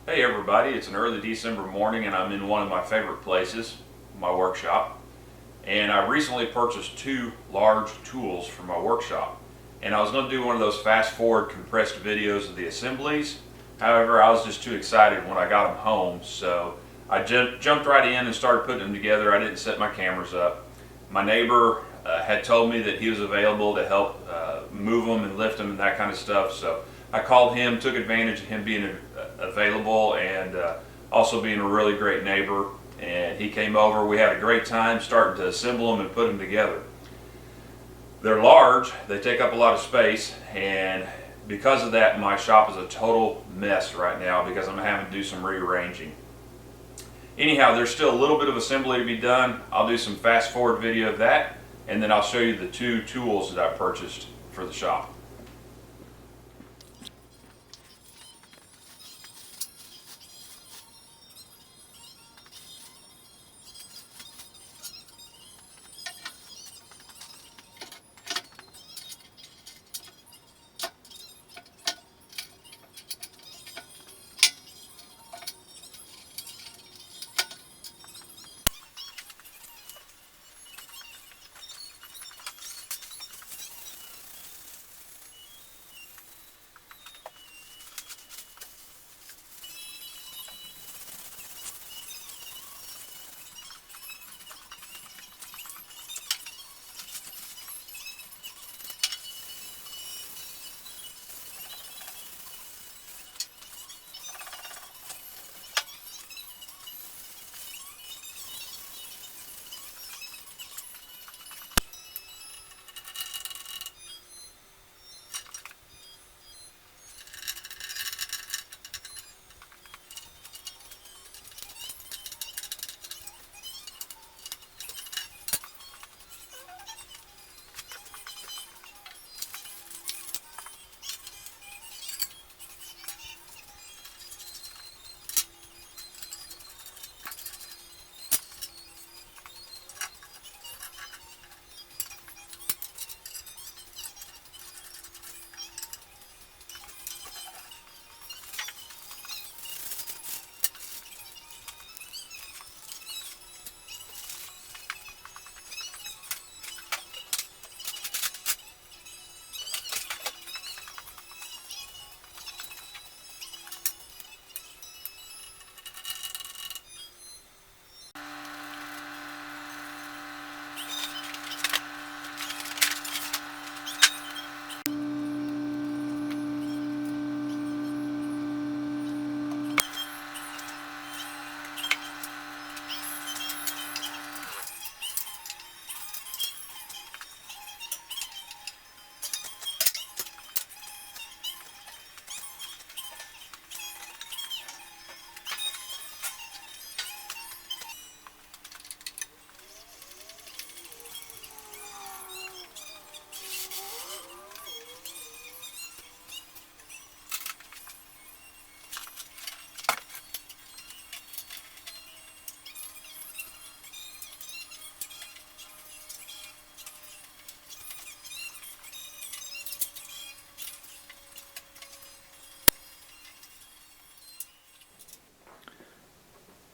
Hey everybody, it's an early December morning and I'm in one of my favorite places, my workshop. And I recently purchased two large tools for my workshop. And I was going to do one of those fast forward compressed videos of the assemblies. However, I was just too excited when I got them home, so I jumped right in and started putting them together. I didn't set my cameras up. My neighbor had told me that he was available to help move them and lift them and that kind of stuff. So I called him, took advantage of him being available and also being a really great neighbor. And he came over. We had a great time starting to assemble them and put them together. They're large, they take up a lot of space, and because of that, my shop is a total mess right now because I'm having to do some rearranging. Anyhow, there's still a little bit of assembly to be done. I'll do some fast forward video of that, and then I'll show you the two tools that I purchased for the shop.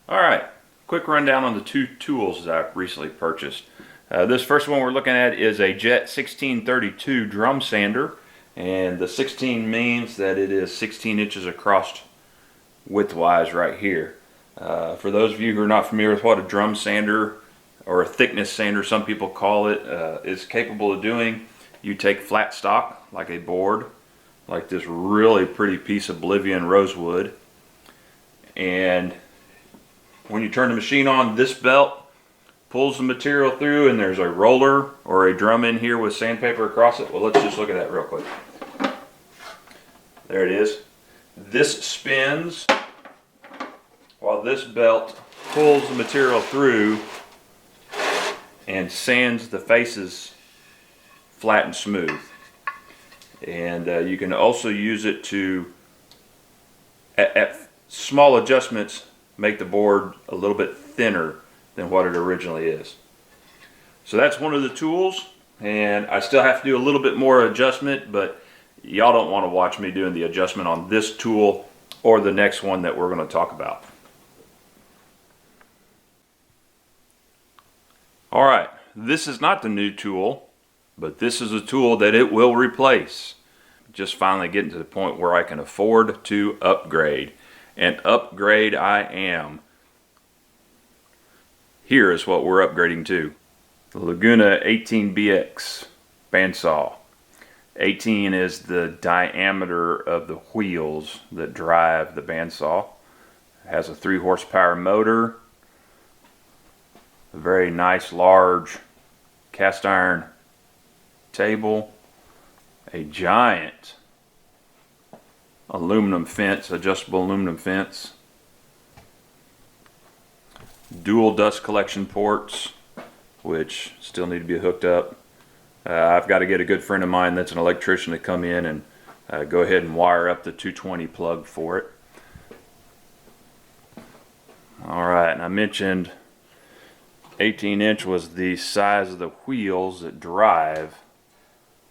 Alright, quick rundown on the two tools that I recently purchased. This first one we're looking at is a Jet 1632 drum sander, and the 16 means that it is 16 inches across widthwise right here. For those of you who are not familiar with what a drum sander or a thickness sander, some people call it, is capable of doing, you take flat stock like a board, like this really pretty piece of Bolivian rosewood, and when you turn the machine on, this belt pulls the material through, and there's a roller or a drum in here with sandpaper across it. Well, let's just look at that real quick. There it is. This spins while this belt pulls the material through and sands the faces flat and smooth. And you can also use it to, at small adjustments, make the board a little bit thinner than what it originally is. So that's one of the tools, and I still have to do a little bit more adjustment, but y'all don't want to watch me doing the adjustment on this tool or the next one that we're going to talk about. All right, this is not the new tool, but this is a tool that it will replace. Just finally getting to the point where I can afford to upgrade. And upgrade I am. Here is what we're upgrading to. The Laguna 18BX bandsaw. 18 is the diameter of the wheels that drive the bandsaw. It has a 3 horsepower motor, a very nice large cast iron table, a giant aluminum fence, adjustable aluminum fence, dual dust collection ports, which still need to be hooked up. I've got to get a good friend of mine that's an electrician to come in and go ahead and wire up the 220 plug for it. Alright, and I mentioned 18-inch was the size of the wheels that drive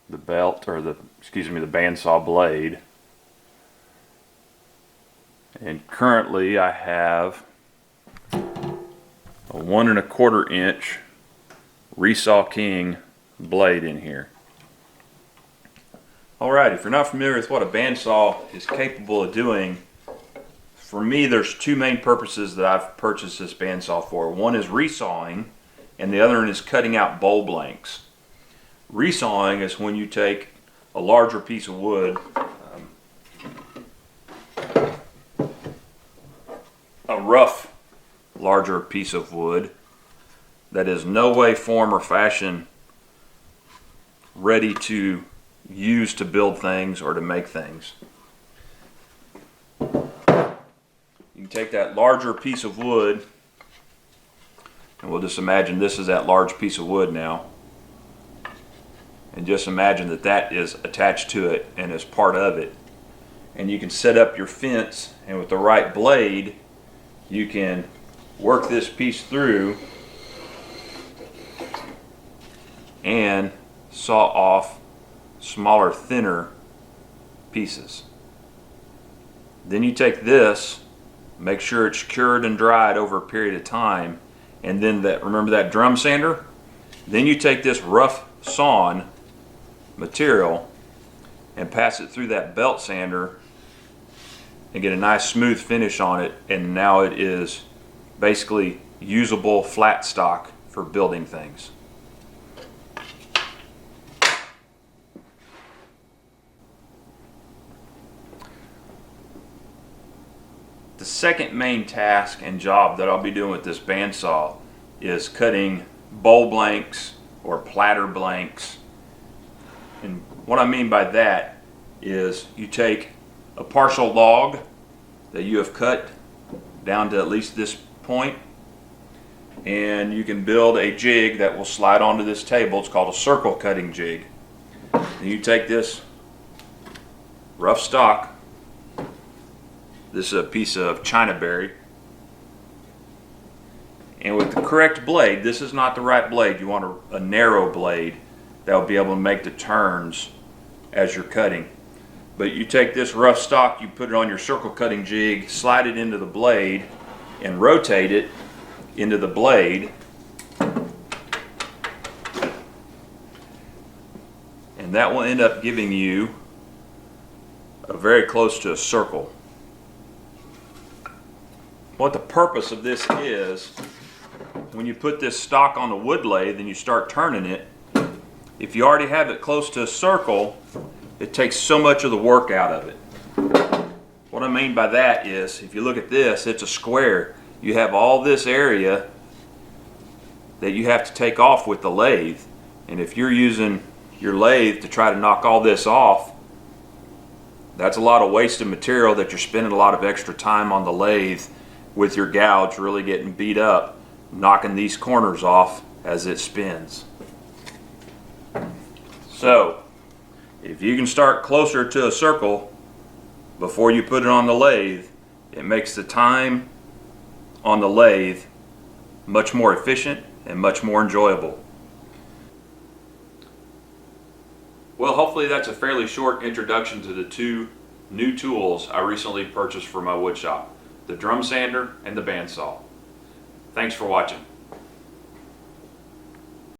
the belt, or the bandsaw blade. And currently I have a 1 1/4 inch Resaw King blade in here. Alright, if you're not familiar with what a bandsaw is capable of doing, for me there's 2 main purposes that I've purchased this bandsaw for. One is resawing, and the other one is cutting out bowl blanks. Resawing is when you take a larger piece of wood, a rough larger piece of wood that is no way, form, or fashion ready to use to build things or to make things. You can take that larger piece of wood, and we'll just imagine this is that large piece of wood now, and just imagine that that is attached to it and is part of it. And you can set up your fence, and with the right blade you can work this piece through and saw off smaller, thinner pieces. Then you take this, make sure it's cured and dried over a period of time, and then remember that drum sander? Then you take this rough sawn material and pass it through that belt sander and get a nice smooth finish on it, and now it is basically usable flat stock for building things. The second main task and job that I'll be doing with this bandsaw is cutting bowl blanks or platter blanks. And what I mean by that is you take a partial log that you have cut down to at least this point, and you can build a jig that will slide onto this table. It's called a circle cutting jig. And you take this rough stock, this is a piece of China berry, and with the correct blade, this is not the right blade, you want a narrow blade that will be able to make the turns as you're cutting. But you take this rough stock, you put it on your circle cutting jig, slide it into the blade, and rotate it into the blade. And that will end up giving you a very close to a circle. What the purpose of this is, when you put this stock on the wood lathe and you start turning it, if you already have it close to a circle, it takes so much of the work out of it. What I mean by that is, if you look at this, it's a square. You have all this area that you have to take off with the lathe, and if you're using your lathe to try to knock all this off, that's a lot of wasted material that you're spending a lot of extra time on the lathe with your gouge really getting beat up, knocking these corners off as it spins. So, if you can start closer to a circle before you put it on the lathe, it makes the time on the lathe much more efficient and much more enjoyable. Well, hopefully that's a fairly short introduction to the 2 new tools I recently purchased for my wood shop: the drum sander and the bandsaw. Thanks for watching.